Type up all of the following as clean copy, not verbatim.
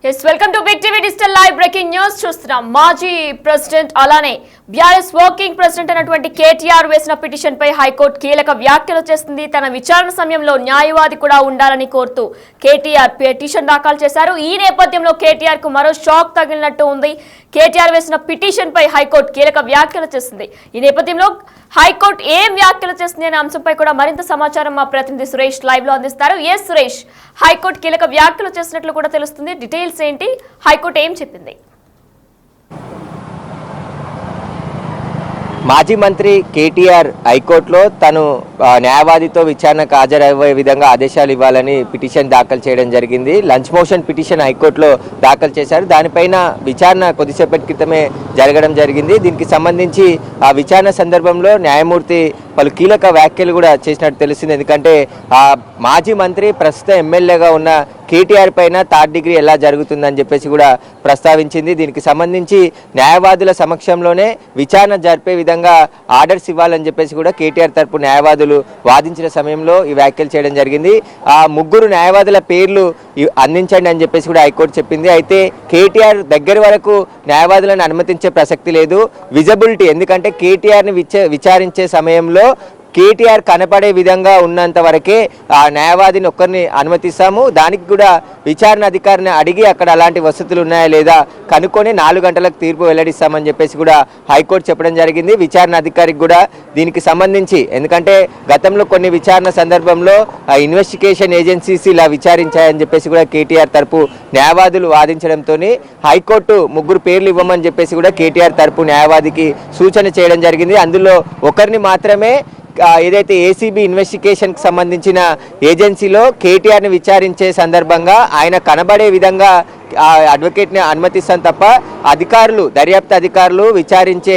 Yes, welcome to Big TV Digital Live Breaking News. చూస్తున్నాం మాజీ president అలానే BRS working president అయినటువంటి కేటీఆర్ వేసిన పిటిషన్ పై హైకోర్టు కీలక వ్యాఖ్యలు చేస్తుంది. తన విచారణ సమయంలో న్యాయవాది కూడా ఉండాలని కోరుతూ కేటీఆర్ పిటిషన్ దాఖలు చేశారు. ఈ నేపథ్యంలో కేటీఆర్ కు మరో షాక్ తగిలినట్టు ఉంది. కేటీఆర్ వేసిన పిటిషన్ పై హైకోర్టు కీలక వ్యాఖ్యలు చేస్తుంది. ఈ నేపథ్యంలో హైకోర్టు ఏం వ్యాఖ్యలు చేస్తుంది అనే అంశంపై కూడా మరింత సమాచారం మా ప్రతినిధి సురేష్ లైవ్ లో అందిస్తారు. ఎస్ సురేష్, హైకోర్టు కీలక వ్యాఖ్యలు చేసినట్లు కూడా తెలుస్తుంది. డీటెయిల్స్ ఏంటి? హైకోర్టు ఏం చెప్పింది? మాజీ మంత్రి కేటీఆర్ హైకోర్టులో తను న్యాయవాదితో విచారణకు హాజరయ్యే విధంగా ఆదేశాలు ఇవ్వాలని పిటిషన్ దాఖలు చేయడం జరిగింది. లంచ్ మోషన్ పిటిషన్ హైకోర్టులో దాఖలు చేశారు. దానిపైన విచారణ కొద్దిసేపటి క్రితమే జరగడం జరిగింది. దీనికి సంబంధించి ఆ విచారణ సందర్భంలో న్యాయమూర్తి పలు కీలక వ్యాఖ్యలు కూడా చేసినట్టు తెలిసింది. ఎందుకంటే మాజీ మంత్రి ప్రస్తుతం ఎమ్మెల్యేగా ఉన్న కేటీఆర్ పైన థర్డ్ డిగ్రీ ఎలా జరుగుతుందని చెప్పేసి కూడా ప్రస్తావించింది. దీనికి సంబంధించి న్యాయవాదుల సమక్షంలోనే విచారణ జరిపే విధంగా ఆర్డర్స్ ఇవ్వాలని చెప్పేసి కూడా కేటీఆర్ తరపు న్యాయవాదులు వాదించిన సమయంలో ఈ వ్యాఖ్యలు చేయడం జరిగింది. ఆ ముగ్గురు న్యాయవాదుల పేర్లు అందించండి అని చెప్పేసి కూడా హైకోర్టు చెప్పింది. అయితే కేటీఆర్ దగ్గర వరకు న్యాయవాదులను అనుమతించే ప్రసక్తి లేదు. విజిబిలిటీ, ఎందుకంటే కేటీఆర్ని విచారించే సమయంలో కేటీఆర్ కనపడే విధంగా ఉన్నంత వరకే ఆ న్యాయవాదిని ఒక్కరిని అనుమతిస్తాము. దానికి కూడా విచారణ అధికారిని అడిగి అక్కడ అలాంటి వసతులు ఉన్నాయా లేదా కనుక్కొని 4 గంటలకు తీర్పు వెల్లడిస్తామని చెప్పేసి కూడా హైకోర్టు చెప్పడం జరిగింది. విచారణ అధికారికి కూడా దీనికి సంబంధించి, ఎందుకంటే గతంలో కొన్ని విచారణ సందర్భంలో ఇన్వెస్టిగేషన్ ఏజెన్సీస్ ఇలా విచారించాయని చెప్పేసి కూడా కేటీఆర్ తరపు న్యాయవాదులు వాదించడంతో హైకోర్టు ముగ్గురు పేర్లు ఇవ్వమని చెప్పేసి కూడా కేటీఆర్ తరపు న్యాయవాదికి సూచన చేయడం జరిగింది. అందులో ఒకరిని మాత్రమే ఏదైతే ఏసీబీ ఇన్వెస్టిగేషన్కి సంబంధించిన ఏజెన్సీలో కేటీఆర్ని విచారించే సందర్భంగా ఆయన కనబడే విధంగా అడ్వకేట్ని అనుమతిస్తాం తప్ప అధికారులు, దర్యాప్తు అధికారులు విచారించే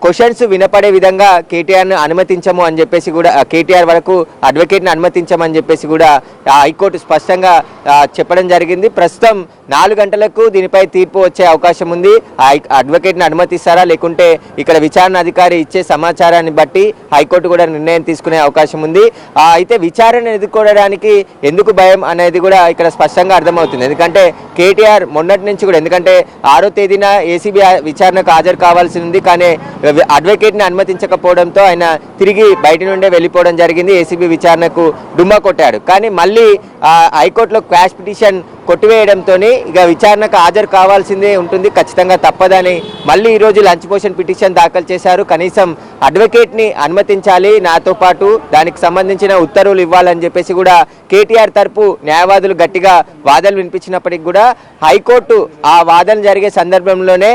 క్వశ్చన్స్ వినపడే విధంగా కేటీఆర్ని అనుమతించము అని చెప్పేసి కూడా, కేటీఆర్ వరకు అడ్వకేట్ని అనుమతించమని చెప్పేసి కూడా హైకోర్టు స్పష్టంగా చెప్పడం జరిగింది. ప్రస్తుతం 4 గంటలకు దీనిపై తీర్పు వచ్చే అవకాశం ఉంది. అడ్వకేట్ని అనుమతిస్తారా లేకుంటే ఇక్కడ విచారణ అధికారి ఇచ్చే సమాచారాన్ని బట్టి హైకోర్టు కూడా నిర్ణయం తీసుకునే అవకాశం ఉంది. అయితే విచారణ ఎదుర్కోవడానికి ఎందుకు భయం అనేది కూడా ఇక్కడ స్పష్టంగా అర్థమవుతుంది. ఎందుకంటే కేటీఆర్ మొన్నటి నుంచి కూడా, ఎందుకంటే 6వ తేదీన ఏసీబీ విచారణకు హాజరు కావాల్సి ఉంది, కానీ అడ్వకేట్ని అనుమతించకపోవడంతో ఆయన తిరిగి బయట నుండే వెళ్ళిపోవడం జరిగింది. ఏసీబీ విచారణకు డుమ్మా కొట్టాడు. కానీ మళ్ళీ హైకోర్టులో క్వాష్ పిటిషన్ కొట్టివేయడంతో ఇక విచారణకు హాజరు కావాల్సిందే ఉంటుంది, ఖచ్చితంగా తప్పదని మళ్ళీ ఈరోజు లంచ్ మోషన్ పిటిషన్ దాఖలు చేశారు. కనీసం అడ్వకేట్ని అనుమతించాలి, నాతో పాటు దానికి సంబంధించిన ఉత్తర్వులు ఇవ్వాలని చెప్పేసి కూడా కేటీఆర్ తరపు న్యాయవాదులు గట్టిగా వాదనలు వినిపించినప్పటికీ కూడా హైకోర్టు ఆ వాదన జరిగే సందర్భంలోనే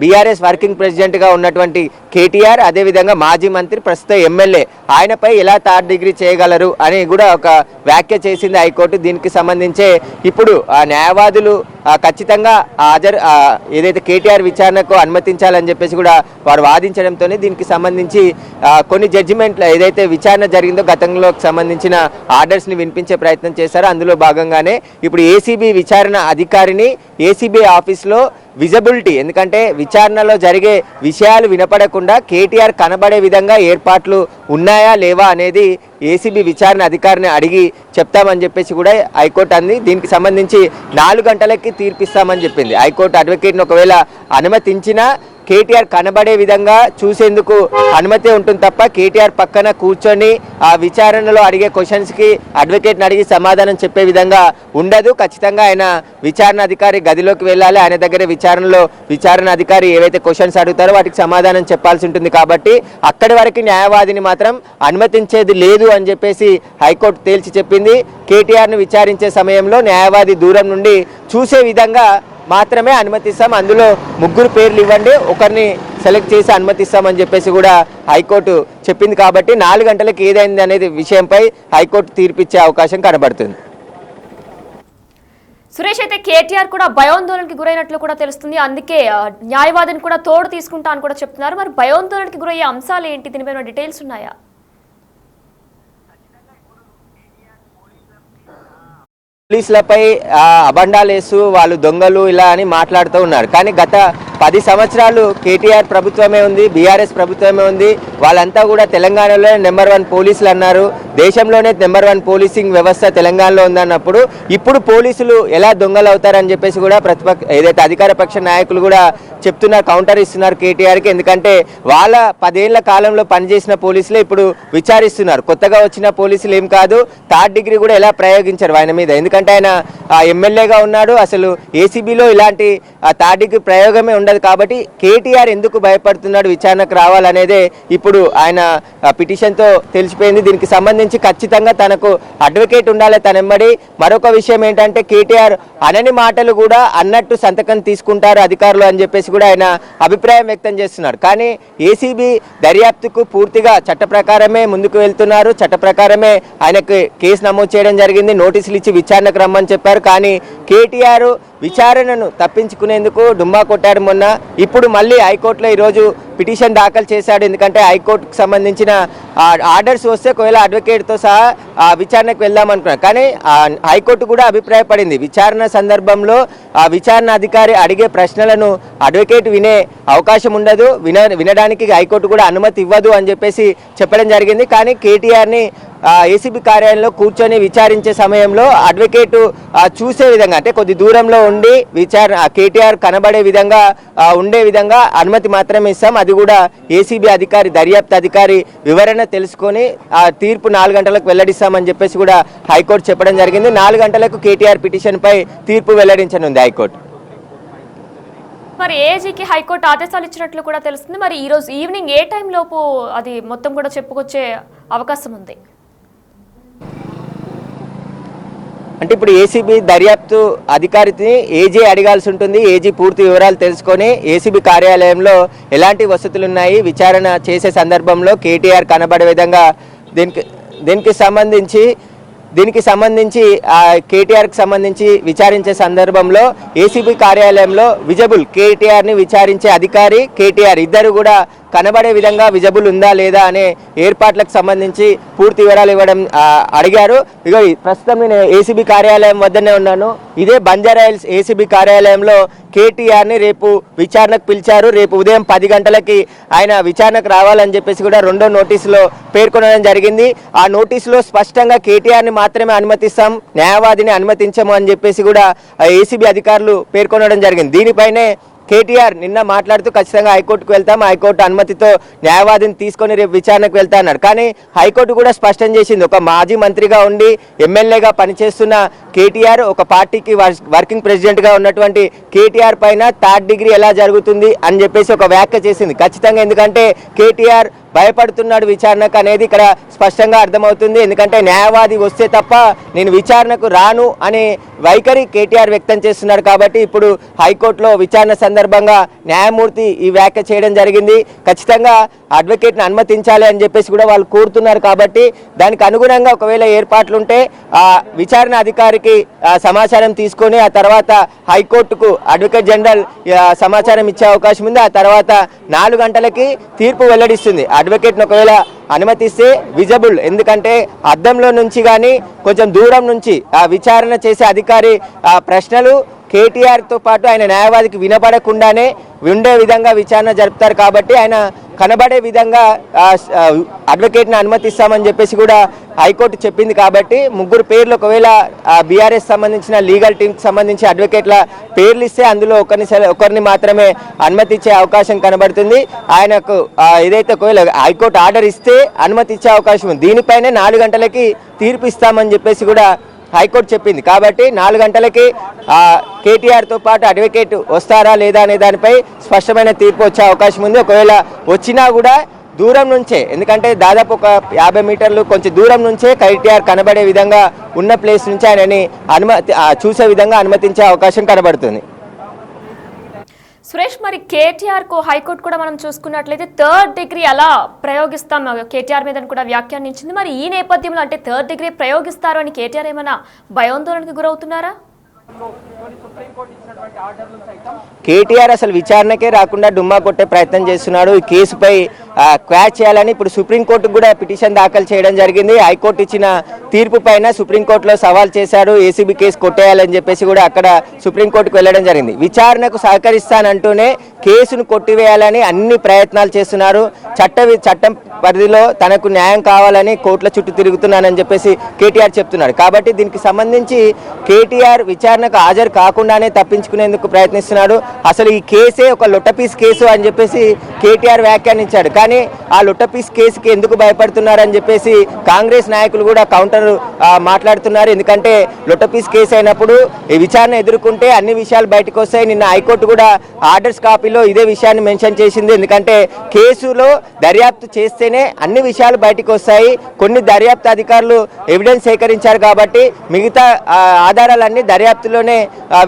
బీఆర్ఎస్ వర్కింగ్ ప్రెసిడెంట్గా ఉన్నటువంటి కేటీఆర్, అదేవిధంగా మాజీ మంత్రి ప్రస్తుత ఎమ్మెల్యే, ఆయనపై ఎలా థర్డ్ డిగ్రీ చేయగలరు అని కూడా ఒక వ్యాఖ్య చేసింది హైకోర్టు. దీనికి సంబంధించే ఇప్పుడు ఆ న్యాయవాదులు ఖచ్చితంగా ఏదైతే కేటీఆర్ విచారణకు అనుమతించాలని చెప్పేసి కూడా వారు వాదించడంతో దీనికి సంబంధించి కొన్ని జడ్జిమెంట్లు ఏదైతే విచారణ జరిగిందో గతంలో సంబంధించిన ఆర్డర్స్ని వినిపించే ప్రయత్నం చేశారో అందులో భాగంగానే ఇప్పుడు ఏసీబీ విచారణ అధికారిని ఏసీబీ ఆఫీస్లో విజిబిలిటీ, ఎందుకంటే విచారణలో జరిగే విషయాలు వినపడకుండా కేటీఆర్ కనబడే విధంగా ఏర్పాట్లు ఉన్నాయా లేవా అనేది ఏసీబీ విచారణ అధికారిని అడిగి చెప్తామని చెప్పేసి కూడా హైకోర్టు అంది. దీనికి సంబంధించి 4 గంటలకి తీర్పిస్తామని చెప్పింది. హైకోర్టు అడ్వకేట్ని ఒకవేళ అనుమతించినా కేటీఆర్ కనబడే విధంగా చూసేందుకు అనుమతి ఉంటుంది తప్ప కేటీఆర్ పక్కన కూర్చొని ఆ విచారణలో అడిగే క్వశ్చన్స్కి అడ్వకేట్ని అడిగి సమాధానం చెప్పే విధంగా ఉండదు. ఖచ్చితంగా ఆయన విచారణ అధికారి గదిలోకి వెళ్ళాలి. ఆయన దగ్గర విచారణ అధికారి ఏవైతే క్వశ్చన్స్ అడుగుతారో వాటికి సమాధానం చెప్పాల్సి ఉంటుంది. కాబట్టి అక్కడి వరకు న్యాయవాదిని మాత్రం అనుమతించేది లేదు అని చెప్పేసి హైకోర్టు తేల్చి చెప్పింది. కేటీఆర్ను విచారించే సమయంలో న్యాయవాది దూరం నుండి చూసే విధంగా మాత్రమే అనుమతిస్తాం, అందులో ముగ్గురు పేర్లు ఇవ్వండి, ఒకరిని సెలెక్ట్ చేసి అనుమతిస్తామని చెప్పేసి కూడా హైకోర్టు చెప్పింది. కాబట్టి 4 గంటలకు ఏదైంది అనేది విషయంపై హైకోర్టు తీర్పిచ్చే అవకాశం కనబడుతుంది. సురేష్, అయితే కేటీఆర్ కూడా భయాందోళనకి గురైనట్లు కూడా తెలుస్తుంది. అందుకే న్యాయవాదిని కూడా తోడు తీసుకుంటా అని కూడా చెప్తున్నారు. మరి భయాందోళనకి గురయ్యే అంశాలు ఏంటి? దీనిపైన డీటెయిల్స్ ఉన్నాయా? పోలీసులపై అబండాలేసు వాళ్ళు దొంగలు ఇలా అని మాట్లాడుతూ ఉన్నారు. కానీ గత 10 సంవత్సరాలు కేటీఆర్ ప్రభుత్వమే ఉంది, బీఆర్ఎస్ ప్రభుత్వమే ఉంది. వాళ్ళంతా కూడా తెలంగాణలో నెంబర్ 1 పోలీసులు అన్నారు, దేశంలోనే నెంబర్ 1 పోలీసింగ్ వ్యవస్థ తెలంగాణలో ఉందన్నప్పుడు ఇప్పుడు పోలీసులు ఎలా దొంగలు అవుతారని చెప్పేసి కూడా ఏదైతే అధికార పక్ష నాయకులు కూడా చెప్తున్నారు, కౌంటర్ ఇస్తున్నారు కేటీఆర్కి. ఎందుకంటే వాళ్ళ 10 ఏళ్ల కాలంలో పనిచేసిన పోలీసులే ఇప్పుడు విచారిస్తున్నారు. కొత్తగా వచ్చిన పోలీసులు ఏం కాదు, 3rd డిగ్రీ కూడా ఎలా ప్రయోగించారు ఆయన మీద. ఎందుకంటే ఆయన ఎమ్మెల్యేగా ఉన్నాడు, అసలు ఏసీబీలో ఇలాంటి 3rd డిగ్రీ ప్రయోగమే ఉండదు. కాబట్టి కేటీఆర్ ఎందుకు భయపడుతున్నాడు విచారణకు రావాలనేదే ఇప్పుడు ఆయన పిటిషన్తో తెలిసిపోయింది. దీనికి సంబంధించి ఖచ్చితంగా తనకు అడ్వకేట్ ఉండాలి తనెమ్మడి. మరొక విషయం ఏంటంటే కేటీఆర్ అనని మాటలు కూడా అన్నట్టు సంతకం తీసుకుంటారు అధికారులు అని చెప్పేసి కూడా ఆయన అభిప్రాయం వ్యక్తం చేస్తున్నారు. కానీ ఏసీబీ దర్యాప్తుకు పూర్తిగా చట్ట ప్రకారమే ముందుకు వెళ్తున్నారు, చట్ట ప్రకారమే ఆయనకు కేసు నమోదు చేయడం జరిగింది, నోటీసులు ఇచ్చి విచారణకు రమ్మని చెప్పారు. కానీ కేటీఆర్ విచారణను తప్పించుకునేందుకు డుమ్మా కొట్టాడు మొన్న. ఇప్పుడు మళ్ళీ హైకోర్టులో ఈరోజు పిటిషన్ దాఖలు చేశాడు. ఎందుకంటే హైకోర్టుకు సంబంధించిన ఆర్డర్స్ వస్తే ఒకవేళ అడ్వకేట్తో సహా విచారణకు వెళ్దామనుకున్నారు. కానీ హైకోర్టు కూడా అభిప్రాయపడింది, విచారణ సందర్భంలో విచారణ అధికారి అడిగే ప్రశ్నలను అడ్వకేట్ వినే అవకాశం ఉండదు, వినడానికి హైకోర్టు కూడా అనుమతి ఇవ్వదు అని చెప్పేసి చెప్పడం జరిగింది. కానీ కేటీఆర్ని ఏసీబీ కార్యాలయంలో కూర్చొని విచారించే సమయంలో అడ్వకేట్ చూసే విధంగా, అంటే కొద్ది దూరంలో ఉండి కేటీఆర్ కనబడే విధంగా ఉండే విధంగా అనుమతి మాత్రమే ఇస్తాం, అది కూడా ఏసీబీ అధికారి దర్యాప్తు అధికారి వివరణ తెలుసుకొని ఆ తీర్పు 4 గంటలకు వెల్లడిస్తామని చెప్పేసి కూడా హైకోర్టు చెప్పడం జరిగింది. 4 గంటలకు కేటీఆర్ పిటిషన్పై తీర్పు వెల్లడించనుంది హైకోర్టు. మరి ఏజీకి హైకోర్టు ఆదేశాలు ఇచ్చినట్లు కూడా తెలుస్తుంది. మరి ఈరోజు ఈవినింగ్ ఏ టైం లోపు అది మొత్తం కూడా చెప్పుకొచ్చే అవకాశం ఉంది? అంటే ఇప్పుడు ఏసీబీ దర్యాప్తు అధికారిని ఏజీ అడగాల్సి ఉంటుంది. ఏజీ పూర్తి వివరాలు తెలుసుకొని ఏసీబీ కార్యాలయంలో ఎలాంటి వసతులు ఉన్నాయి, విచారణ చేసే సందర్భంలో కేటీఆర్ కనబడే విధంగా దీనికి సంబంధించి కేటీఆర్కి సంబంధించి విచారించే సందర్భంలో ఏసీబీ కార్యాలయంలో విజిబుల్ కేటీఆర్ని విచారించే అధికారి కేటీఆర్ ఇద్దరు కూడా కనబడే విధంగా విజిబుల్ ఉందా లేదా అనే ఏర్పాట్లకు సంబంధించి పూర్తి వివరాలు ఇవ్వడం అడిగారు. ఇక ప్రస్తుతం నేను ఏసీబీ కార్యాలయం వద్దనే ఉన్నాను. ఇదే బంజారాహిల్స్ ఏసీబీ కార్యాలయంలో కేటీఆర్ని రేపు విచారణకు పిలిచారు. రేపు ఉదయం 10 గంటలకి ఆయన విచారణకు రావాలని చెప్పేసి కూడా 2వ నోటీసులో పేర్కొనడం జరిగింది. ఆ నోటీసులో స్పష్టంగా కేటీఆర్ని మాత్రమే అనుమతిస్తాం, న్యాయవాదిని అనుమతించము అని చెప్పేసి కూడా ఏసీబీ అధికారులు పేర్కొనడం జరిగింది. దీనిపైనే కేటీఆర్ నిన్న మాట్లాడుతూ ఖచ్చితంగా హైకోర్టుకు వెళ్తాం, హైకోర్టు అనుమతితో న్యాయవాదిని తీసుకొని రేపు విచారణకు వెళ్తా అన్నాడు. కానీ హైకోర్టు కూడా స్పష్టం చేసింది, ఒక మాజీ మంత్రిగా ఉండి ఎమ్మెల్యేగా పనిచేస్తున్న కేటీఆర్, ఒక పార్టీకి వర్కింగ్ ప్రెసిడెంట్గా ఉన్నటువంటి కేటీఆర్ పైన 3rd డిగ్రీ ఎలా జరుగుతుంది అని చెప్పేసి ఒక వ్యాఖ్య చేసింది ఖచ్చితంగా. ఎందుకంటే కేటీఆర్ భయపడుతున్నాడు విచారణకు అనేది ఇక్కడ స్పష్టంగా అర్థమవుతుంది. ఎందుకంటే న్యాయవాది వస్తే తప్ప నేను విచారణకు రాను అనే వైఖరి కేటీఆర్ వ్యక్తం చేస్తున్నాడు. కాబట్టి ఇప్పుడు హైకోర్టులో విచారణ సందర్భంగా న్యాయమూర్తి ఈ వ్యాఖ్య చేయడం జరిగింది. ఖచ్చితంగా అడ్వకేట్ని అనుమతించాలి అని చెప్పేసి కూడా వాళ్ళు కోరుతున్నారు. కాబట్టి దానికి అనుగుణంగా ఒకవేళ ఏర్పాట్లుంటే విచారణ అధికారికి సమాచారం తీసుకొని ఆ తర్వాత హైకోర్టుకు అడ్వకేట్ జనరల్ సమాచారం ఇచ్చే అవకాశం ఉంది. ఆ తర్వాత 4 గంటలకి తీర్పు వెల్లడిస్తుంది. అడ్వకేట్ని ఒకవేళ అనుమతిస్తే విజిబుల్, ఎందుకంటే అద్దంలో నుంచి కానీ కొంచెం దూరం నుంచి విచారణ చేసే అధికారి ప్రశ్నలు కేటీఆర్తో పాటు ఆయన న్యాయవాదికి వినపడకుండానే ఉండే విధంగా విచారణ జరుపుతారు. కాబట్టి ఆయన కనబడే విధంగా అడ్వకేట్ని అనుమతిస్తామని చెప్పేసి కూడా హైకోర్టు చెప్పింది. కాబట్టి 3 పేర్లు ఒకవేళ బీఆర్ఎస్ సంబంధించిన లీగల్ టీంకి సంబంధించి అడ్వకేట్ల పేర్లు ఇస్తే అందులో ఒకరిని మాత్రమే అనుమతి ఇచ్చే అవకాశం కనబడుతుంది. ఆయనకు ఏదైతే ఒకవేళ హైకోర్టు ఆర్డర్ ఇస్తే అనుమతి ఇచ్చే అవకాశం ఉంది. దీనిపైనే 4 గంటలకి తీర్పు ఇస్తామని చెప్పేసి కూడా హైకోర్టు చెప్పింది. కాబట్టి 4 గంటలకి కేటీఆర్తో పాటు అడ్వకేట్ వస్తారా లేదా అనే దానిపై స్పష్టమైన తీర్పు వచ్చే అవకాశం ఉంది. ఒకవేళ వచ్చినా కూడా దూరం నుంచే, ఎందుకంటే దాదాపు ఒక 50 మీటర్లు కొంచెం దూరం నుంచే కేటీఆర్ కనబడే విధంగా ఉన్న ప్లేస్ నుంచి ఆయనని చూసే విధంగా అనుమతించే అవకాశం కనబడుతుంది. సురేష్, మరి కేటీఆర్ కు హైకోర్టు కూడా మనం చూసుకున్నట్లయితే 3rd డిగ్రీ ఎలా ప్రయోగిస్తాం కేటీఆర్ మీద కూడా వ్యాఖ్యానించింది. మరి ఈ నేపథ్యంలో అంటే 3rd డిగ్రీ ప్రయోగిస్తారు అని కేటీఆర్ ఏమైనా భయాందోళనకు గురవుతున్నారా? కేటీఆర్ అసలు విచారణకే రాకుండా డుమ్మా కొట్టే ప్రయత్నం చేస్తున్నాడు. ఈ కేసుపై క్వాష్ చేయాలని ఇప్పుడు సుప్రీంకోర్టుకు కూడా పిటిషన్ దాఖలు చేయడం జరిగింది. హైకోర్టు ఇచ్చిన తీర్పు పైన సుప్రీంకోర్టులో సవాల్ చేశారు. ఏసీబీ కేసు కొట్టేయాలని చెప్పేసి కూడా అక్కడ సుప్రీంకోర్టుకు వెళ్ళడం జరిగింది. విచారణకు సహకరిస్తానంటూనే కేసును కొట్టివేయాలని అన్ని ప్రయత్నాలు చేస్తున్నారు. చట్టం పరిధిలో తనకు న్యాయం కావాలని కోర్టుల చుట్టూ తిరుగుతున్నానని చెప్పేసి కేటీఆర్ చెప్తున్నాడు. కాబట్టి దీనికి సంబంధించి కేటీఆర్ విచారణకు హాజరు కాకుండానే తప్పించుకునేందుకు ప్రయత్నిస్తున్నాడు. అసలు ఈ కేసే ఒక లొట్టపీస్ కేసు అని చెప్పేసి కేటీఆర్ వ్యాఖ్యానించాడు. కానీ ఆ లొట్టపీస్ కేసుకి ఎందుకు భయపడుతున్నారని చెప్పేసి కాంగ్రెస్ నాయకులు కూడా కౌంటర్ మాట్లాడుతున్నారు. ఎందుకంటే లొట్టపీస్ కేసు అయినప్పుడు ఈ విచారణ ఎదుర్కొంటే అన్ని విషయాలు బయటకు వస్తాయి. నిన్న హైకోర్టు కూడా ఆర్డర్స్ కాపీలో ఇదే విషయాన్ని మెన్షన్ చేసింది. ఎందుకంటే కేసులో దర్యాప్తు చేస్తేనే అన్ని విషయాలు బయటకు వస్తాయి. కొన్ని దర్యాప్తు అధికారులు ఎవిడెన్స్ సేకరించారు కాబట్టి మిగతా ఆధారాలన్నీ దర్యాప్తులోనే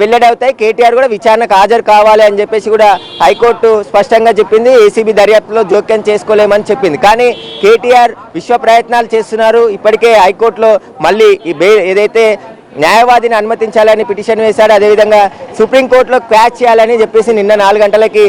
వెల్లడవుతాయి. కేటీఆర్ కూడా విచారణకు హాజరు కావాలి అని చెప్పేసి కూడా హైకోర్టు స్పష్టంగా చెప్పింది. ఏసీబీ దర్యాప్తులో జోక్యం చేసుకోలేమని చెప్పింది. కానీ కేటీఆర్ విశ్వ ప్రయత్నాలు చేస్తున్నారు. ఇప్పటికే హైకోర్టులో మళ్ళీ ఏదైతే న్యాయవాదిని అనుమతించాలని పిటిషన్ వేశాడు, అదేవిధంగా సుప్రీంకోర్టులో క్వాష్ చేయాలని చెప్పేసి నిన్న 4 గంటలకి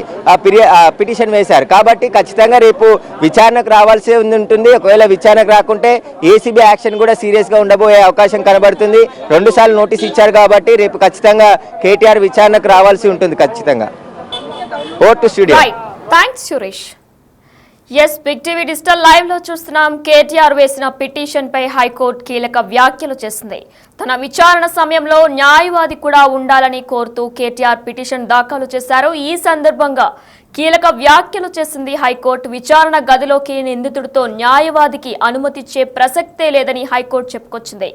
పిటిషన్ వేశారు. కాబట్టి ఖచ్చితంగా రేపు విచారణకు రావాల్సి ఉంటుంది. ఒకవేళ విచారణకు రాకుంటే ఏసీబీ యాక్షన్ కూడా సీరియస్గా ఉండబోయే అవకాశం కనబడుతుంది. 2 సార్లు నోటీస్ ఇచ్చారు కాబట్టి రేపు ఖచ్చితంగా కేటీఆర్ విచారణకు రావాల్సి ఉంటుంది. ఖచ్చితంగా. Over to studio. Thanks Suresh. S big TV digital live లో చూస్తున్నాం. కేటీఆర్ వేసిన పిటిషన్ పై హైకోర్టు కీలక వ్యాఖ్యలు చేసింది. తన విచారణ సమయంలో న్యాయవాది కూడా ఉండాలని కోరుతూ కేటీఆర్ పిటిషన్ దాఖలు చేశారు. ఈ సందర్భంగా కీలక వ్యాఖ్యలు చేసింది హైకోర్టు. విచారణ గదిలోకి నిందితుడితో న్యాయవాదికి అనుమతిచ్చే ప్రసక్తే లేదని హైకోర్టు చెప్పుకొచ్చింది.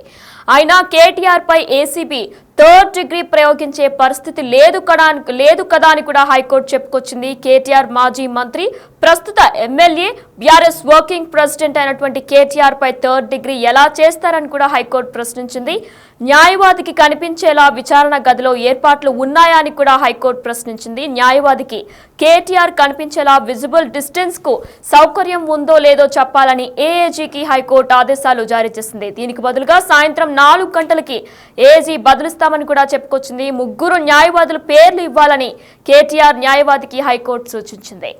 అయినా కేటీఆర్ పై ఏసీబీ 3rd డిగ్రీ ప్రయోగించే పరిస్థితి లేదు కదా అని కూడా హైకోర్టు చెప్పుకొచ్చింది. కేటీఆర్ మాజీ మంత్రి, ప్రస్తుత ఎమ్మెల్యే, బీఆర్ఎస్ వర్కింగ్ ప్రెసిడెంట్ అయినటువంటి కేటీఆర్ పై 3rd డిగ్రీ ఎలా చేస్తారని కూడా హైకోర్టు ప్రశ్నించింది. న్యాయవాదికి కనిపించేలా విచారణ గదిలో ఏర్పాట్లు ఉన్నాయా అని కూడా హైకోర్టు ప్రశ్నించింది. న్యాయవాదికి కేటీఆర్ కనిపించేలా విజిబుల్ డిస్టెన్స్ కు సౌకర్యం ఉందో లేదో చెప్పాలని ఏఏజీకి హైకోర్టు ఆదేశాలు జారీ చేసింది. దీనికి బదులుగా సాయంత్రం 4 గంటలకి ఏఏజీ బదులిస్తామని కూడా చెప్పుకొచ్చింది. 3 న్యాయవాదుల పేర్లు ఇవ్వాలని కేటీఆర్ న్యాయవాదికి హైకోర్టు సూచించింది.